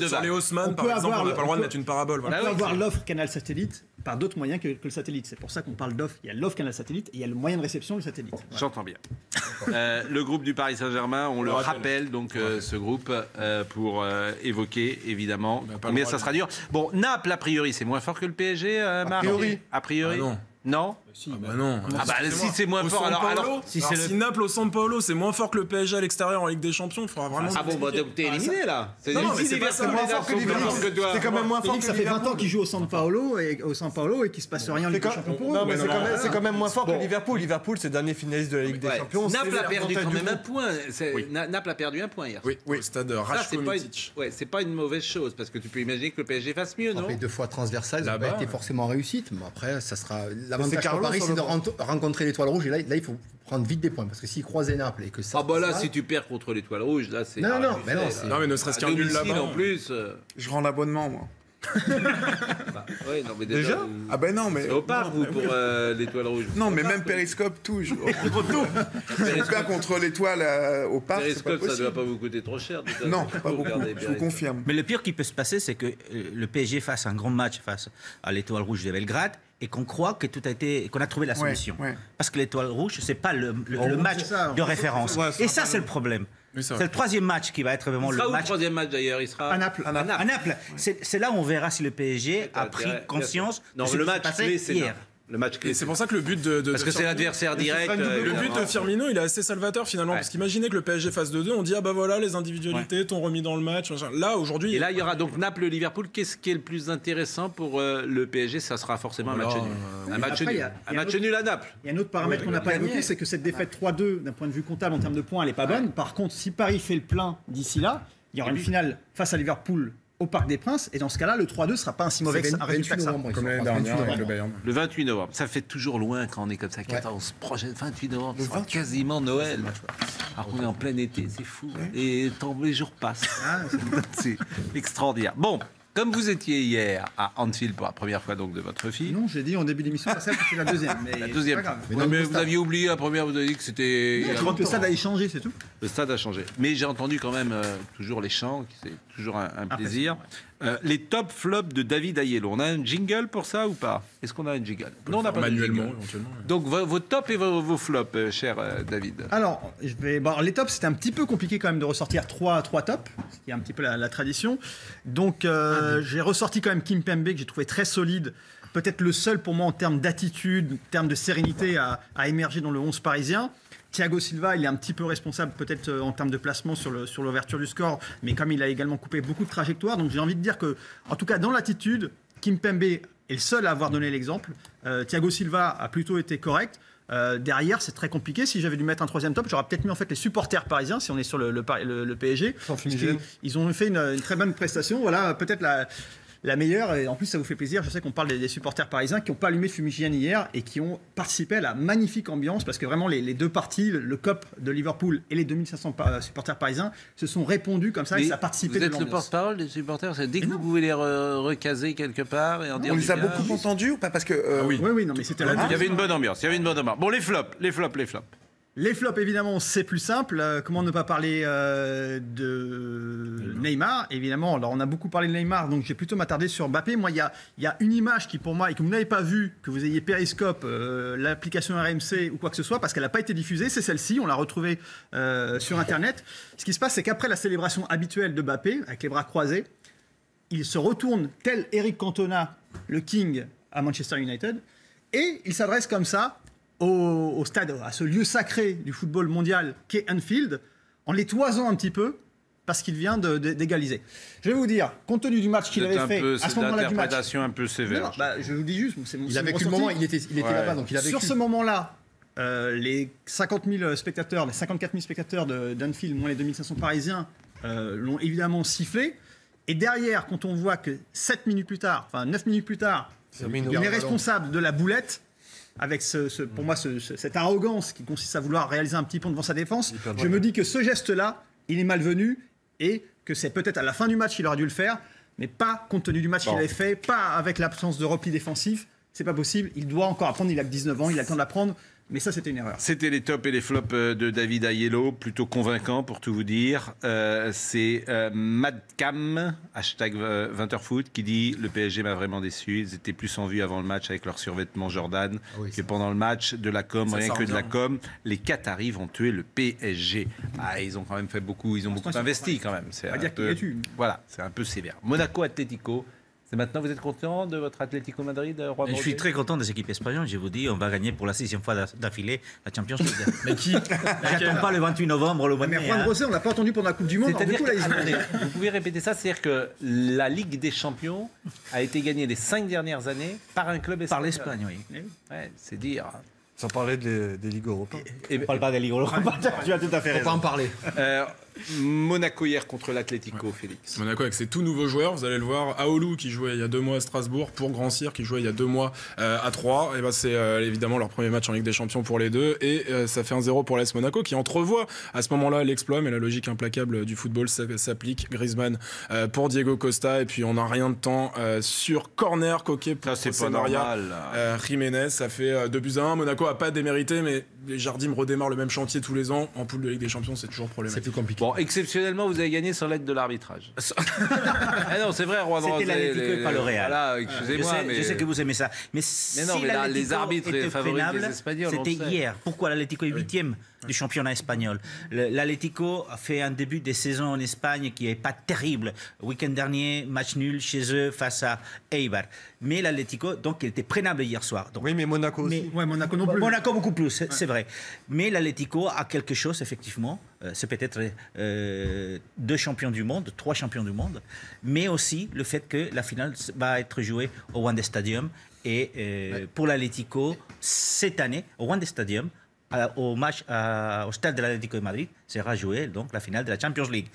Sur les Haussmann, par exemple, on n'a pas le droit de mettre une parabole. On peut avoir l'offre Canal Satellite par d'autres moyens que le satellite. C'est pour ça qu'on parle d'offre. Il y a l'offre Canal Satellite et il y a le moyen de réception du satellite. Voilà. J'entends bien. Le groupe du Paris Saint-Germain, on le rappelle, donc ce groupe, pour évoquer, évidemment. Mais ça sera dur. Bon, Naples, a priori, c'est moins fort que le PSG, Marc? A priori. Non. Non? Si, non. Si c'est moins fort, alors si Naples au San Paolo, c'est moins fort que le PSG à l'extérieur en Ligue des Champions, il faudra vraiment. Donc t'es éliminé là. Non, mais c'est pas ça. C'est quand même moins fort que ça fait 20 ans qu'il joue au San Paolo et qu'il se passe rien en Ligue des Champions pour eux. Non, mais c'est quand même moins fort que Liverpool. Liverpool, c'est le dernier finaliste de la Ligue des Champions. Naples a perdu quand même un point. Naples a perdu un point hier. Oui, au stade Rajkovic. C'est pas une mauvaise chose parce que tu peux imaginer que le PSG fasse mieux, non? Après 2 fois transversal, ça n'a pas été forcément réussite, mais après, ça sera l'avantage pour Paris, c'est de rencontrer l'Étoile Rouge et là, il faut prendre vite des points parce que s'ils croisent Naples et que ça. Ah bah là, si tu perds contre l'Étoile Rouge, là c'est. Non, mais ne serait-ce qu'un nul là-bas. En plus. Je rends l'abonnement, moi. Ouais, non, mais déjà. Ah ben non, mais. C'est au parc, vous, pour l'Étoile Rouge. Non, mais même Périscope, tout. Je perds contre l'Étoile au parc. Périscope, ça ne doit pas vous coûter trop cher. Non, pas beaucoup. Je vous confirme. Mais le pire qui peut se passer, c'est que le PSG fasse un grand match face à l'Étoile Rouge de Belgrade et qu'on croit que qu'on a trouvé la solution. Parce que l'Étoile Rouge, c'est pas le match de référence. Et ça, c'est le problème. C'est le troisième match qui va être vraiment le match. Le troisième match d'ailleurs, il sera à Naples. À Naples. C'est là où on verra si le PSG a pris conscience de ce qui s'est passé hier. Le match et c'est pour ça que le but de parce que c'est l'adversaire direct. Le but de Firmino, il est assez salvateur finalement, parce qu'imaginez que le PSG fasse 2-2, on dit ah bah voilà les individualités t'ont remis dans le match. Là aujourd'hui. Et là il y aura donc Naples-Liverpool. Qu'est-ce qui est le plus intéressant pour le PSG? Ça sera forcément un match nul. Un match nul à Naples. Il y a un autre paramètre qu'on n'a pas évoqué, c'est que cette défaite 3-2 d'un point de vue comptable en termes de points, elle est pas bonne. Par contre, si Paris fait le plein d'ici là, il y aura une finale face à Liverpool au Parc des Princes, et dans ce cas-là, le 3-2 ne sera pas un si mauvais résultat que ça. Comme l'année dernière avec le Bayern. Le 28 novembre, ça fait toujours loin quand on est comme ça, 14 prochaine 28 novembre, c'est quasiment Noël. Alors qu'on est en plein été, c'est fou. Et les jours passent. C'est extraordinaire. Bon, Comme vous étiez hier à Anfield pour la première fois donc de votre fille. Non, j'ai dit en début d'émission, ça c'est la deuxième. Mais La deuxième. c'est pas grave. Non, mais vous aviez oublié la première, vous avez dit que c'était. Je crois que le stade a échangé, c'est tout. Le stade a changé. Mais j'ai entendu quand même toujours les chants, c'est toujours un plaisir. Les top flops de David Aiello. On a un jingle pour ça ou pas? Est-ce qu'on a un jingle? Non, on n'a pas de manuellement, jingle. éventuellement. Donc vos tops et vos flops, cher David. Alors, les tops, c'était un petit peu compliqué quand même de ressortir trois tops, ce qui est un petit peu la tradition. Donc, j'ai ressorti quand même Kimpembe, que j'ai trouvé très solide. Peut-être le seul pour moi en termes d'attitude, en termes de sérénité à émerger dans le 11 parisien. Thiago Silva, il est un petit peu responsable peut-être en termes de placement sur l'ouverture du score, mais comme il a également coupé beaucoup de trajectoires, donc j'ai envie de dire que, en tout cas dans l'attitude, Kimpembe est le seul à avoir donné l'exemple. Thiago Silva a plutôt été correct. Derrière, c'est très compliqué. Si j'avais dû mettre un troisième top, j'aurais peut-être mis en fait les supporters parisiens, si on est sur le PSG. Ils ont fait une très bonne prestation. Voilà, peut-être la meilleure, et en plus ça vous fait plaisir, je sais qu'on parle des supporters parisiens qui n'ont pas allumé de fumigène hier et qui ont participé à la magnifique ambiance, parce que vraiment les deux parties, le COP de Liverpool et les 2500 supporters parisiens, se sont répondus comme ça et ça a participé de l'ambiance. Vous êtes le porte-parole des supporters, c'est dès que vous pouvez les recaser quelque part et en dire. On les a beaucoup entendus ou pas? Parce que oui, non mais c'était il y avait une bonne ambiance, Bon, les flops. Les flops, évidemment, c'est plus simple. Comment ne pas parler de Neymar, évidemment. Alors, on a beaucoup parlé de Neymar, donc je vais plutôt m'attarder sur Mbappé. Moi, il y a une image qui, pour moi, et que vous n'avez pas vue, que vous ayez Periscope, l'application RMC ou quoi que ce soit, parce qu'elle n'a pas été diffusée, c'est celle-ci. On l'a retrouvée sur Internet. Ce qui se passe, c'est qu'après la célébration habituelle de Mbappé, avec les bras croisés, il se retourne tel Eric Cantona, le King, à Manchester United, et il s'adresse comme ça au stade, à ce lieu sacré du football mondial qu'est Anfield, en les toisant un petit peu, parce qu'il vient d'égaliser. Je vais vous dire, compte tenu du match qu'il avait fait à ce moment-là du match... C'est une interprétation un peu sévère. Je vous dis juste... Il a vécu le moment, il était là-bas, donc il a vécu. Sur ce moment-là, les 50 000 spectateurs, les 54 000 spectateurs d'Anfield, moins les 2500 parisiens, l'ont évidemment sifflé. Et derrière, quand on voit que 9 minutes plus tard, il est responsable de la boulette, avec pour moi cette arrogance qui consiste à vouloir réaliser un petit pont devant sa défense, je me dis que ce geste-là, il est malvenu et que c'est peut-être à la fin du match qu'il aurait dû le faire, mais pas compte tenu du match qu'il avait fait, pas avec l'absence de repli défensif. C'est pas possible. Il doit encore apprendre. Il a que 19 ans, il a le temps d'apprendre. Mais ça, c'était une erreur. C'était les tops et les flops de David Aiello, plutôt convaincant pour tout vous dire. C'est Madcam, hashtag 20HFoot, qui dit « Le PSG m'a vraiment déçu. Ils étaient plus en vue avant le match avec leurs survêtements Jordan que pendant le match. De la com, rien que de la com. Les Qataris vont tuer le PSG. » Ils ont quand même fait beaucoup, ils ont beaucoup investi quand même. C'est un peu sévère. Monaco-Atlético. C'est maintenant, vous êtes content de votre Atlético Madrid, Roi Je suis très content de cette équipe espagnole. Je vous dis, on va gagner pour la 6e fois d'affilée la Champions League. Mais qui? J'attends pas le 28 novembre, le mois de mai. Mais Juan Rosé, on l'a pas entendu pendant la Coupe du Monde. C'est-à-dire vous pouvez répéter ça, c'est-à-dire que la Ligue des Champions a été gagnée les 5 dernières années par un club espagnol. Par l'Espagne, oui. Ouais, c'est dire. Sans parler des ligues européennes. On ne parle pas des ligues européennes. Tu as tout à fait raison. On va en parler. Monaco hier contre l'Atlético, Félix. Monaco avec ses tout nouveaux joueurs, vous allez le voir. Aoulou qui jouait il y a 2 mois à Strasbourg pour Grand Cyr qui jouait il y a 2 mois à Troyes. Et c'est évidemment leur premier match en Ligue des Champions pour les deux. Et ça fait 1-0 pour l'AS Monaco qui entrevoit à ce moment-là l'exploit. Mais la logique implacable du football s'applique. Griezmann pour Diego Costa. Et puis on n'a rien de temps sur corner coquet pour c'est Maria Jiménez. Ça fait 2-1. Monaco n'a pas démérité, mais les Jardim redémarrent le même chantier tous les ans. En poule de Ligue des Champions, c'est toujours problématique. C'est plus compliqué. Bon, exceptionnellement, vous avez gagné sans l'aide de l'arbitrage. Non, c'est vrai, Roi. C'était l'Atlético et pas le Real. Voilà, excusez-moi. Je sais que vous aimez ça. Mais non, mais les arbitres favorisent les Espagnols. C'était hier. Pourquoi l'Atlético est 8e du championnat espagnol? L'Atlético a fait un début de saison en Espagne qui n'est pas terrible. Week-end dernier, match nul chez eux face à Eibar. Mais l'Atlético, donc, il était prénable hier soir. Donc, oui, mais Monaco aussi. Monaco non plus. Monaco beaucoup plus, c'est vrai. Mais l'Atlético a quelque chose, effectivement. C'est peut-être 2 champions du monde, 3 champions du monde. Mais aussi le fait que la finale va être jouée au Wanda Stadium. Et pour l'Atlético, cette année, au Wanda Stadium, au stade de l'Atlético de Madrid, sera jouée donc la finale de la Champions League.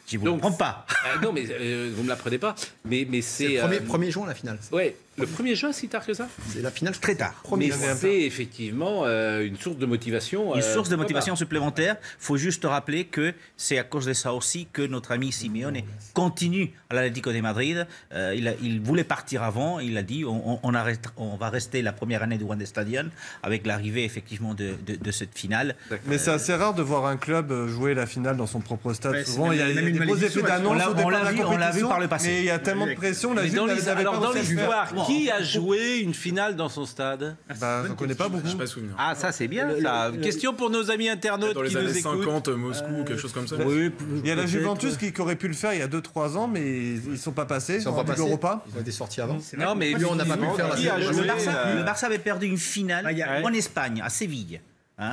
Je ne vous comprends pas. Non, mais vous ne me l'apprenez pas. Mais c'est. Le 1er juin, la finale. Oui, Le 1er juin, si tard que ça? C'est la finale Très tard. Mais c'est effectivement une source de motivation. Une source de motivation supplémentaire. Il faut juste rappeler que c'est à cause de ça aussi que notre ami Simeone continue à l'Atlético de Madrid. Il voulait partir avant. Il a dit on va rester la première année du Wanda Stadium avec l'arrivée effectivement de cette finale. Mais c'est assez rare de voir un club jouer la finale dans son propre stade. Ouais, souvent, il y a des beaux effets d'annonce au départ de la compétition. On l'a vu par le passé. Mais il y a tellement de pression. La Juve n'avait pas dans réussi à le faire. l'histoire, qui a joué une finale dans son stade? J'en connais pas beaucoup. Je pas souvenir. Ah, ça c'est bien. Ça. Question pour nos amis internautes Dans les qui nous années écoutent. 50, Moscou, quelque chose comme ça. Oui, Il y a la Juventus qui aurait pu le faire il y a 2-3 ans, mais ils sont pas passés. Ils sont pas passés. Europa. Ils ont été sortis avant. Non, mais Lui, on n'a pas pu le faire. qui a joué, le Barça avait perdu une finale Ouais. en Espagne, à Séville,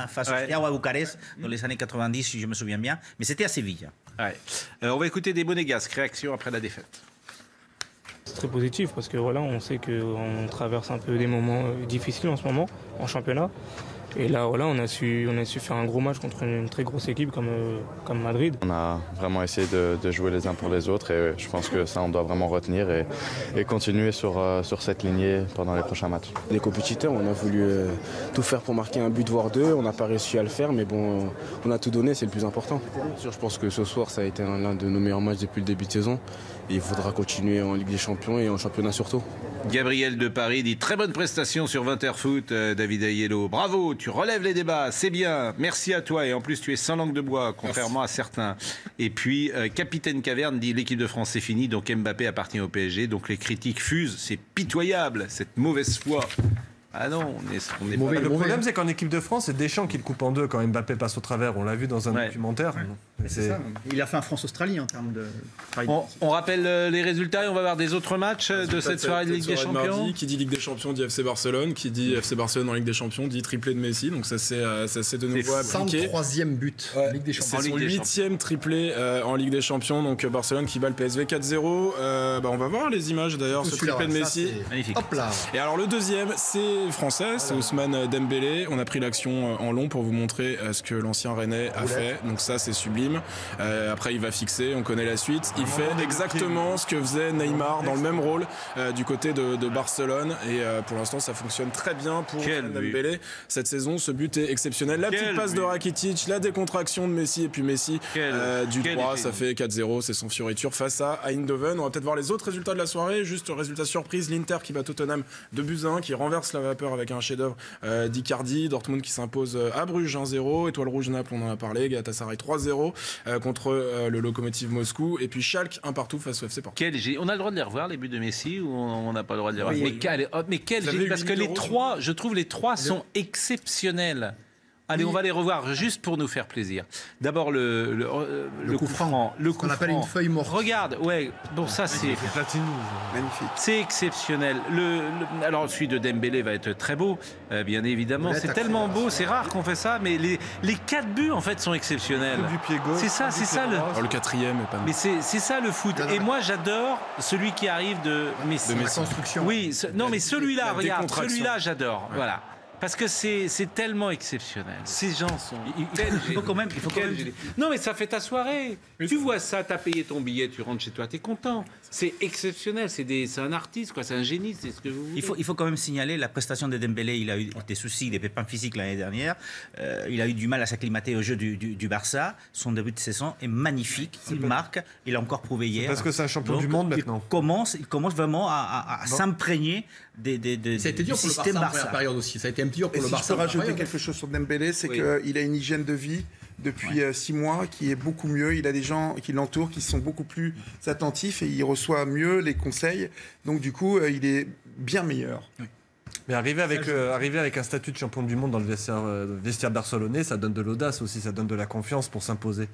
face au Steaua Bucarest dans les années 90, si je me souviens bien. Mais c'était à Séville. Ouais. On va écouter des Monégasques, réaction après la défaite. C'est très positif parce que voilà, on sait qu'on traverse un peu des moments difficiles en ce moment en championnat. Et là, voilà, on a su faire un gros match contre une très grosse équipe comme Madrid. On a vraiment essayé de jouer les uns pour les autres et je pense que ça, on doit vraiment retenir et continuer sur cette lignée pendant les prochains matchs. Les compétiteurs, on a voulu tout faire pour marquer un but, voire deux. On n'a pas réussi à le faire, mais bon, on a tout donné, c'est le plus important. Je pense que ce soir, ça a été l'un de nos meilleurs matchs depuis le début de saison. Et il faudra continuer en Ligue des Champions et en championnat surtout. Gabriel de Paris dit très bonne prestation sur 20h Foot, David Aiello. Bravo, tu relèves les débats, c'est bien. Merci à toi et en plus tu es sans langue de bois, contrairement à certains. Et puis Capitaine Caverne dit l'équipe de France c'est fini, donc Mbappé appartient au PSG. Donc les critiques fusent, c'est pitoyable cette mauvaise foi. Ah non, on est mauvais. Le problème, c'est qu'en équipe de France, c'est Deschamps qui le coupe en deux quand Mbappé passe au travers. On l'a vu dans un documentaire. Ouais. C'est ça. Il a fait un France-Australie en termes de. On rappelle les résultats et on va voir des autres matchs de cette soirée de Ligue des Champions. Mardi, qui dit Ligue des Champions dit FC Barcelone, qui dit FC Barcelone en Ligue des Champions dit triplé de Messi. Donc ça c'est de nouveau appliqué. 103e but en Ligue des Champions. C'est son 8e triplé en Ligue des Champions. Donc Barcelone qui bat le PSV 4-0. On va voir les images d'ailleurs, ce triplé de Messi. Magnifique. Hop là. Et alors le deuxième, c'est français, c'est Ousmane Dembélé. On a pris l'action en long pour vous montrer ce que l'ancien Rennais a fait. Donc ça c'est sublime. Après il va fixer, on connaît la suite. Il fait exactement ce que faisait Neymar dans le même rôle du côté de Barcelone. Et pour l'instant ça fonctionne très bien pour Dembélé. Cette saison, ce but est exceptionnel. La petite passe de Rakitic, la décontraction de Messi et puis Messi du 3, ça fait 4-0. C'est son fioriture face à Eindhoven. On va peut-être voir les autres résultats de la soirée. Juste résultat surprise, l'Inter qui bat Tottenham 2-1, qui renverse la vapeur avec un chef-d'œuvre d'Icardi. Dortmund qui s'impose à Bruges 1-0. Étoile Rouge Naples, on en a parlé. Galatasaray 3-0 contre le Lokomotiv Moscou. Et puis Schalke 1-1 face au FC Porto. On a le droit de les revoir, les buts de Messi, ou on n'a pas le droit de les revoir? Mais quel parce que les trois, je trouve les trois sont exceptionnels. Allez, on va les revoir juste pour nous faire plaisir. D'abord le coup franc. Le coup franc. On appelle une feuille morte. Regarde, ça c'est magnifique. C'est exceptionnel. Alors celui de Dembélé va être très beau, bien évidemment. C'est tellement beau, c'est rare qu'on fait ça, mais les 4 buts en fait sont exceptionnels. Du pied gauche. C'est ça. Alors, le quatrième est pas mal. Mais c'est ça le foot. Et moi j'adore celui qui arrive de Messi. La construction. Oui, mais celui-là, regarde, celui-là j'adore. Voilà. Parce que c'est tellement exceptionnel. Ces gens sont. Il faut quand même. Non, mais ça fait ta soirée. Tu vois ça, t'as payé ton billet, tu rentres chez toi, t'es content. C'est exceptionnel. C'est un artiste, quoi. C'est un génie. C'est ce que vous voulez. Il faut quand même signaler la prestation de Dembélé. Il a eu des soucis, des pépins physiques l'année dernière. Il a eu du mal à s'acclimater au jeu du Barça. Son début de saison est magnifique. Il marque. Il a encore prouvé hier. Parce que c'est un champion du monde maintenant. Il commence vraiment à s'imprégner des ça a été dur pour le Barça en première période aussi. Ça a été dur pour le Barça. Si je peux rajouter quelque chose sur Dembélé, c'est qu'il a une hygiène de vie depuis 6 mois qui est beaucoup mieux. Il a des gens qui l'entourent qui sont beaucoup plus attentifs et il reçoit mieux les conseils. Donc du coup, il est bien meilleur. Oui. Mais arriver avec un statut de champion du monde dans le vestiaire barcelonais, ça donne de l'audace aussi, ça donne de la confiance pour s'imposer.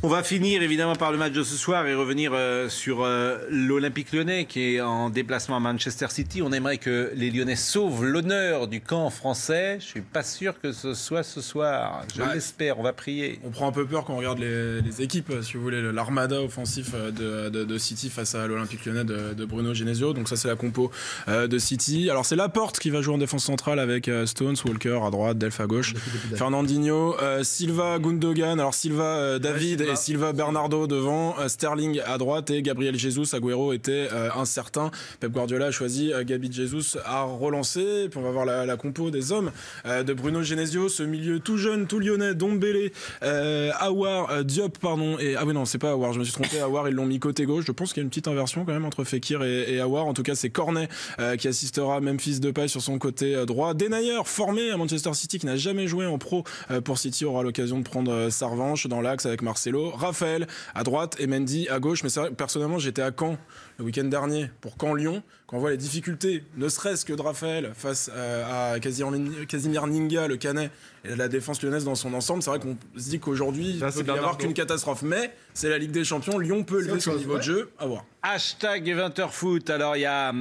On va finir évidemment par le match de ce soir et revenir sur l'Olympique Lyonnais qui est en déplacement à Manchester City. On aimerait que les Lyonnais sauvent l'honneur du camp français. Je suis pas sûr que ce soit ce soir. Je l'espère, on va prier. On prend un peu peur quand on regarde les équipes, si vous voulez, l'armada offensif de City face à l'Olympique Lyonnais de Bruno Genesio. Donc ça c'est la compo de City. Alors c'est Laporte qui va jouer en défense centrale avec Stones, Walker à droite, Delph à gauche, Fernandinho, Silva, Gundogan. Alors Silva, David avait Silva, Bernardo devant, Sterling à droite et Gabriel Jesus. Agüero était incertain. Pep Guardiola a choisi Gabi Jesus à relancer. Et puis on va voir la compo des hommes de Bruno Genesio, ce milieu tout jeune, tout lyonnais, Dombele, Aouar, Diop, pardon. Et, ah oui, non, c'est pas Aouar, je me suis trompé. Aouar, ils l'ont mis côté gauche. Je pense qu'il y a une petite inversion quand même entre Fekir et Aouar. En tout cas, c'est Cornet qui assistera Memphis Depay sur son côté droit. Denayer, formé à Manchester City, qui n'a jamais joué en pro pour City, aura l'occasion de prendre sa revanche dans l'axe avec Marcelo. Raphaël à droite et Mendy à gauche. Mais c'est vrai, personnellement, j'étais à Caen le week-end dernier pour Caen-Lyon. Quand on voit les difficultés, ne serait-ce que de Raphaël face à Casimir Ninga, le Canet, et la défense lyonnaise dans son ensemble, c'est vrai qu'on se dit qu'aujourd'hui, il ne peut y avoir qu'une catastrophe. Mais c'est la Ligue des Champions, Lyon peut élever son niveau de jeu. À voir. Hashtag 20h foot. Alors, il y a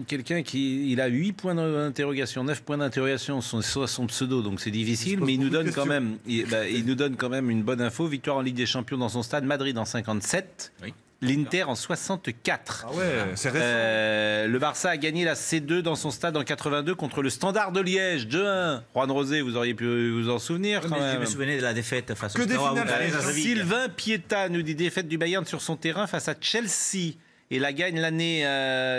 quelqu'un qui a 8 points d'interrogation, 9 points d'interrogation sur son pseudo, donc c'est difficile, mais il nous donne quand même, il nous donne quand même une bonne info. Victoire en Ligue des Champions dans son stade, Madrid en 57. Oui. L'Inter en 64. Ah ouais, c'est récent. Le Barça a gagné la C2 dans son stade en 82 contre le Standard de Liège, 2-1. Juan Rosé, vous auriez pu vous en souvenir quand même. Je me souvenais de la défaite face au Sylvain Pieta nous dit défaite du Bayern sur son terrain face à Chelsea. Et la gagne l'année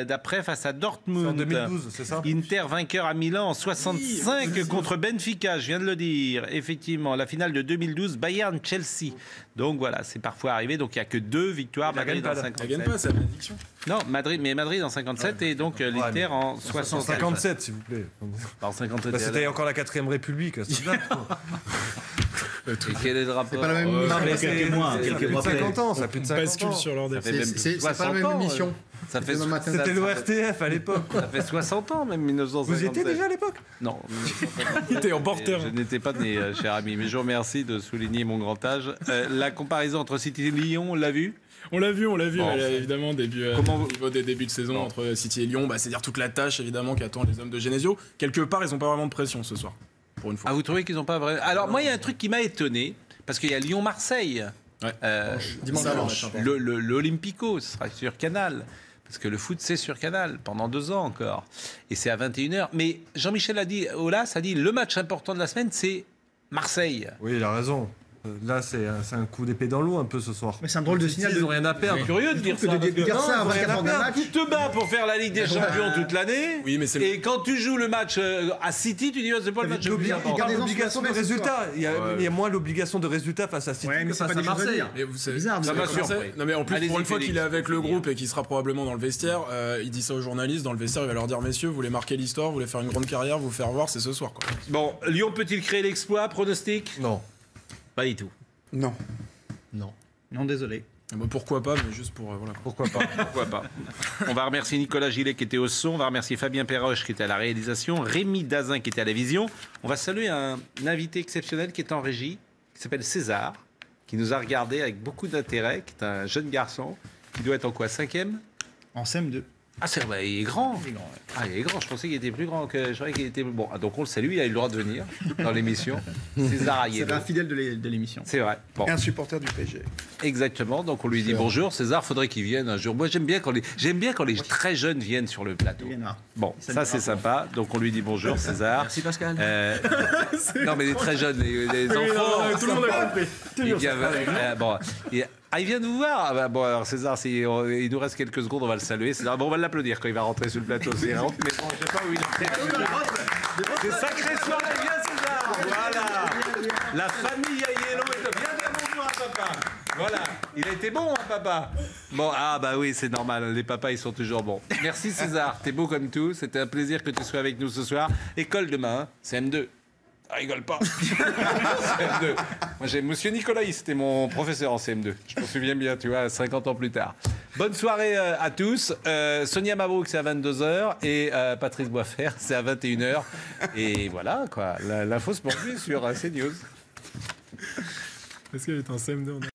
d'après face à Dortmund. En 2012, c'est ça. Inter vainqueur à Milan en 65 contre Benfica, je viens de le dire. Effectivement, la finale de 2012, Bayern-Chelsea. Donc voilà, c'est parfois arrivé. Donc il n'y a que 2 victoires. Madrid en 57. Ça gagne pas, c'est la bénédiction. Non, Madrid en 57 et donc l'Inter en 64. 57, s'il vous plaît. En 57. Bah, c'était encore la 4ème République. Et quel est le rapport? C'est pas la même non, mais quelques mois, quelques mois. 50 ans, ça a plus de 50 ans. Bascule sur leur défense. C'est pas la même émission. C'était l'ORTF à l'époque. Ça fait 60 ans, même 1957. Vous y étiez déjà à l'époque? Non. Il était en porteur. Je n'étais pas né, cher ami, mais je vous remercie de souligner mon grand âge. La comparaison entre City et Lyon, on l'a vu? On l'a vu, Bon, évidemment, au niveau des débuts de saison entre City et Lyon, c'est-à-dire toute la tâche, évidemment, qu'attendent les hommes de Genesio. Quelque part, ils n'ont pas vraiment de pression ce soir, pour une fois. Ah, vous trouvez qu'ils n'ont pas vraiment... Alors, moi, il y a un truc qui m'a étonné, parce qu'il y a Lyon-Marseille. Ouais. Dimanche. L'Olympico, ce sera sur Canal. Parce que le foot, c'est sur Canal, pendant 2 ans encore. Et c'est à 21h. Mais Jean-Michel Aulas a dit, le match important de la semaine, c'est Marseille. Oui, il a raison. Là, c'est un coup d'épée dans l'eau un peu ce soir. Mais c'est un drôle de signal. Ils n'ont rien à perdre. C'est curieux de dire ça. À 24 heures d'un match. Tu te bats pour faire la Ligue des Champions toute l'année. Oui, mais et quand tu joues le match à City, tu dis c'est pas le match le plus important. L'obligation de résultat. Il y a moins l'obligation de résultat face à City que face à Marseille. C'est bizarre. Ça m'a surpris. Non mais en plus, pour une fois qu'il est avec le groupe et qu'il sera probablement dans le vestiaire, il dit ça aux journalistes. Dans le vestiaire, il va leur dire messieurs, vous voulez marquer l'histoire, vous voulez faire une grande carrière, vous faire voir, c'est ce soir. Bon, Lyon peut-il créer l'exploit? Pronostic? Non. Pas du tout. Non. Non, désolé. Pourquoi pas, mais juste pour... voilà. Pourquoi pas. Pourquoi pas. On va remercier Nicolas Gillet qui était au son, on va remercier Fabien Perroche qui était à la réalisation, Rémi Dazin qui était à la vision. On va saluer un invité exceptionnel qui est en régie, qui s'appelle César, qui nous a regardé avec beaucoup d'intérêt, qui est un jeune garçon, qui doit être en quoi, 5e? En CM2. Ah, c'est vrai, il est grand. Il est grand, ouais. Ah, il est grand. Je pensais qu'il était plus grand que. Je croyais qu'il était. Bon, donc on le salue, il a eu le droit de venir dans l'émission. César Aiello. C'est un fidèle de l'émission. C'est vrai. Bon. Et un supporter du PSG. Exactement. Donc on lui dit bonjour. César, faudrait qu'il vienne un jour. Moi, j'aime bien quand les très jeunes viennent sur le plateau. Bon, ça c'est sympa. Donc on lui dit bonjour, César. Merci Pascal. Non, mais les très jeunes, les enfants. Tout le monde a compris. Il vient de vous voir. Ah bah, bon, alors César, il nous reste quelques secondes, on va le saluer. César, bon, on va l'applaudir quand il va rentrer sur le plateau. C'est mais bon, je sais pas où il est. C'est sacré soirée, viens César. Voilà. La famille Aiello est là. Viens dire bonjour à papa. Voilà. Il a été bon, hein, papa. Bon, ah bah oui, c'est normal. Les papas, ils sont toujours bons. Merci César. T'es beau comme tout. C'était un plaisir que tu sois avec nous ce soir. École demain, hein, CM2. Ah, rigole pas. CM2. Moi, j'ai Monsieur Nicolas, c'était mon professeur en CM2. Je me souviens bien, tu vois, 50 ans plus tard. Bonne soirée à tous. Sonia Mabrouk, c'est à 22h. Et Patrice Boisfer, c'est à 21h. Et voilà, quoi. L'info se poursuit sur CNews. Est-ce qu'il est en CM2